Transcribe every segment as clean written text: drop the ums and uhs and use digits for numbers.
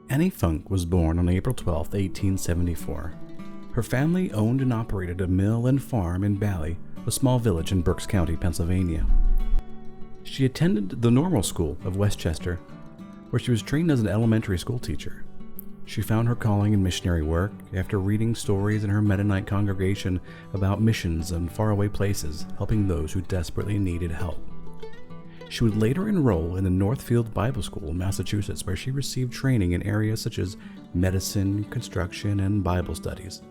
Annie Funk was born on April 12, 1874. Her family owned and operated a mill and farm in Bally, a small village in Berks County, Pennsylvania. She attended the Normal School of Westchester, where she was trained as an elementary school teacher. She found her calling in missionary work after reading stories in her Mennonite congregation about missions in faraway places, helping those who desperately needed help. She would later enroll in the Northfield Bible School in Massachusetts, where she received training in areas such as medicine, construction, and Bible studies.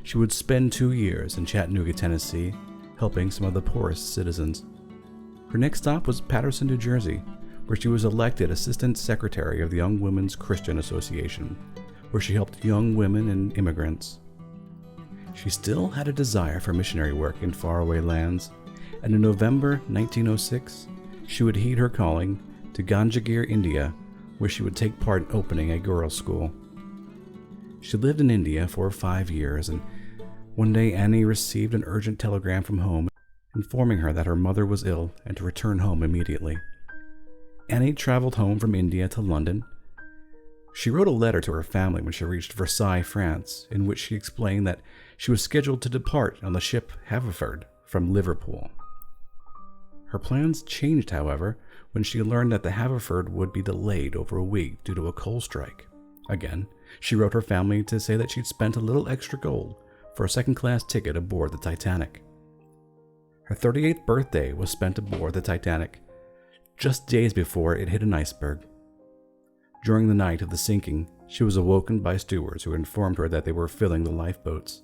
She would spend 2 years in Chattanooga, Tennessee, helping some of the poorest citizens. Her next stop was Paterson, New Jersey, where she was elected Assistant Secretary of the Young Women's Christian Association, where she helped young women and immigrants. She still had a desire for missionary work in faraway lands, and in November 1906, she would heed her calling to Ganjagir, India, where she would take part in opening a girls' school. She lived in India for 5 years, and one day Annie received an urgent telegram from home informing her that her mother was ill and to return home immediately. Annie traveled home from India to London. She wrote a letter to her family when she reached Versailles, France, in which she explained that she was scheduled to depart on the ship Haverford from Liverpool. Her plans changed, however, when she learned that the Haverford would be delayed over a week due to a coal strike. Again, she wrote her family to say that she'd spent a little extra gold for a second-class ticket aboard the Titanic. Her 38th birthday was spent aboard the Titanic, just days before it hit an iceberg. During the night of the sinking, she was awoken by stewards who informed her that they were filling the lifeboats.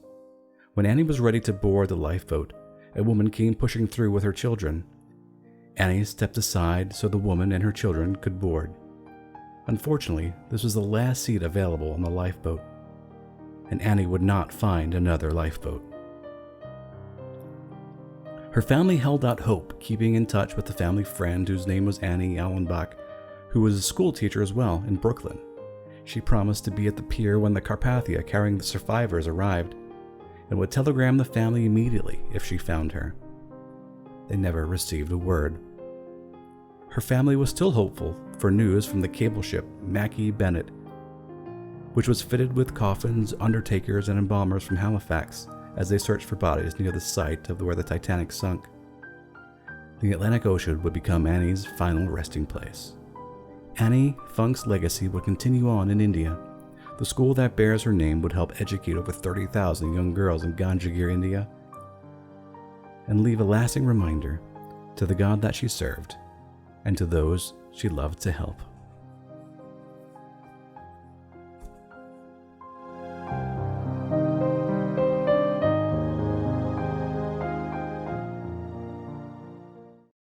When Annie was ready to board the lifeboat, a woman came pushing through with her children. Annie stepped aside so the woman and her children could board. Unfortunately, this was the last seat available on the lifeboat, and Annie would not find another lifeboat. Her family held out hope, keeping in touch with a family friend whose name was Annie Allenbach, who was a school teacher as well in Brooklyn. She promised to be at the pier when the Carpathia carrying the survivors arrived, and would telegram the family immediately if she found her. They never received a word. Her family was still hopeful for news from the cable ship Mackie Bennett, which was fitted with coffins, undertakers, and embalmers from Halifax as they searched for bodies near the site of where the Titanic sunk. The Atlantic Ocean would become Annie's final resting place. Annie Funk's legacy would continue on in India. The school that bears her name would help educate over 30,000 young girls in Ganjagir, India, and leave a lasting reminder to the God that she served and to those she loved to help.